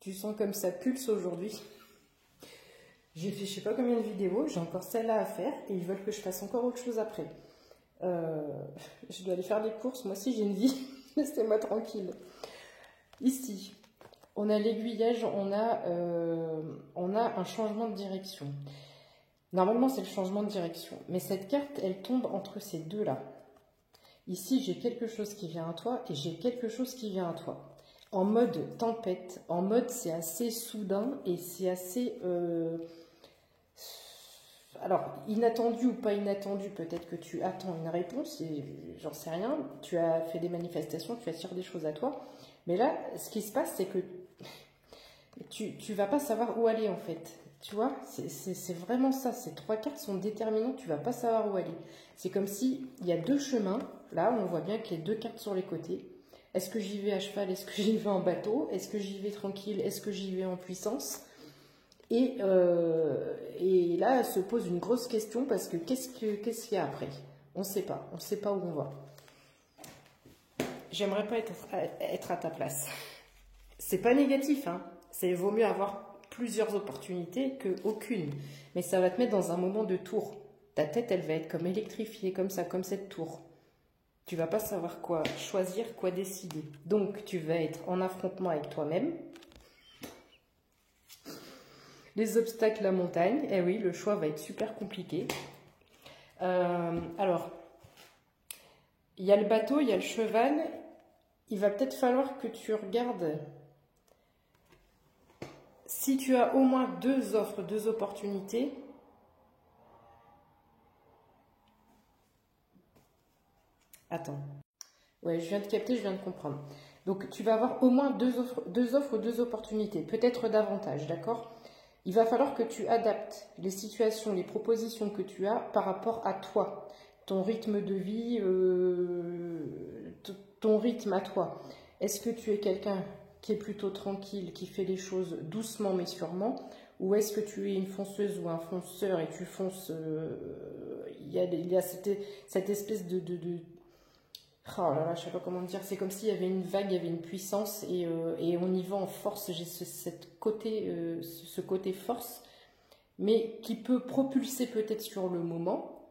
Tu sens comme ça pulse aujourd'hui. J'ai fait je sais pas combien de vidéos, j'ai encore celle-là à faire et ils veulent que je fasse encore autre chose après. Je dois aller faire des courses, moi aussi j'ai une vie, laissez-moi tranquille. Ici, on a l'aiguillage, on a un changement de direction. Normalement c'est le changement de direction, mais cette carte elle tombe entre ces deux-là. Ici j'ai quelque chose qui vient à toi et j'ai quelque chose qui vient à toi. En mode tempête, en mode c'est assez soudain et c'est assez... alors, inattendu ou pas inattendu, peut-être que tu attends une réponse, et j'en sais rien, tu as fait des manifestations, tu attires des choses à toi, mais là, ce qui se passe, c'est que tu vas pas savoir où aller en fait, tu vois, c'est vraiment ça, ces trois cartes sont déterminantes, tu vas pas savoir où aller. C'est comme si il y a deux chemins, là, on voit bien qu'il y a deux cartes sur les côtés. Est-ce que j'y vais à cheval, est-ce que j'y vais en bateau, est-ce que j'y vais tranquille, est-ce que j'y vais en puissance ? Et là, se pose une grosse question parce que qu'est-ce qu'il y a après? On ne sait pas où on va. J'aimerais pas être à ta place. C'est pas négatif, hein. C'est vaut mieux avoir plusieurs opportunités qu'aucune. Mais ça va te mettre dans un moment de tour. Ta tête, elle va être comme électrifiée, comme ça, comme cette tour. Tu vas pas savoir quoi choisir, quoi décider. Donc, tu vas être en affrontement avec toi-même. Les obstacles, la montagne. Eh oui, le choix va être super compliqué. Alors, il y a le bateau, il y a le cheval. Il va peut-être falloir que tu regardes si tu as au moins deux offres, deux opportunités. Attends. Ouais, je viens de capter, je viens de comprendre. Donc, tu vas avoir au moins deux offres, deux opportunités. Peut-être davantage, d'accord ? Il va falloir que tu adaptes les situations, les propositions que tu as par rapport à toi, ton rythme de vie, ton rythme à toi. Est-ce que tu es quelqu'un qui est plutôt tranquille, qui fait les choses doucement mais sûrement, ou est-ce que tu es une fonceuse ou un fonceur et tu fonces, il y a cette espèce de oh là là, je sais pas comment dire, c'est comme s'il y avait une vague, il y avait une puissance et on y va en force. J'ai ce côté force, mais qui peut propulser peut-être sur le moment.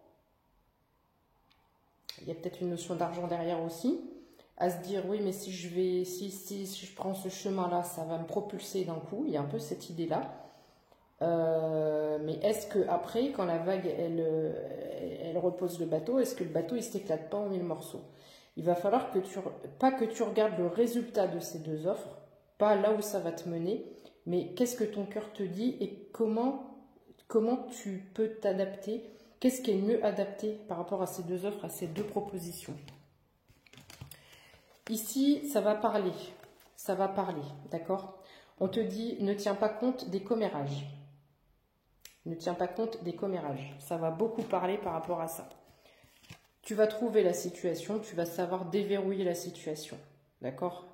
Il y a peut-être une notion d'argent derrière aussi, à se dire oui, mais si je prends ce chemin-là, ça va me propulser d'un coup. Il y a un peu cette idée-là. Mais est-ce que après, quand la vague elle repose le bateau, est-ce que le bateau il s'éclate pas en mille morceaux? Il va falloir que tu regardes le résultat de ces deux offres, pas là où ça va te mener, mais qu'est-ce que ton cœur te dit et comment tu peux t'adapter, qu'est-ce qui est mieux adapté par rapport à ces deux offres, à ces deux propositions. Ici, ça va parler, d'accord? On te dit, ne tiens pas compte des commérages. Ne tiens pas compte des commérages. Ça va beaucoup parler par rapport à ça. Tu vas trouver la situation, tu vas savoir déverrouiller la situation. D'accord?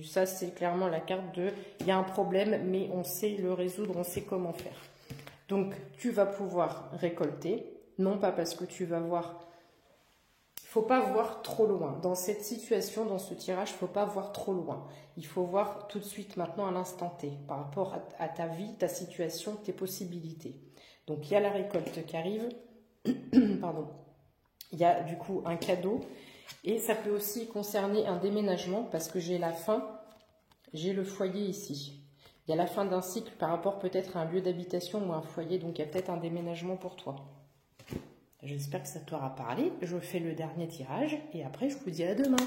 Ça, c'est clairement la carte de il y a un problème, mais on sait le résoudre, on sait comment faire. Donc, tu vas pouvoir récolter, non pas parce que tu vas voir. Il ne faut pas voir trop loin. Dans cette situation, dans ce tirage, il ne faut pas voir trop loin. Il faut voir tout de suite, maintenant, à l'instant T, par rapport à ta vie, ta situation, tes possibilités. Donc, il y a la récolte qui arrive. Pardon. Il y a du coup un cadeau et ça peut aussi concerner un déménagement parce que j'ai la fin, j'ai le foyer ici. Il y a la fin d'un cycle par rapport peut-être à un lieu d'habitation ou un foyer, donc il y a peut-être un déménagement pour toi. J'espère que ça t'aura parlé. Je fais le dernier tirage et après je vous dis à demain.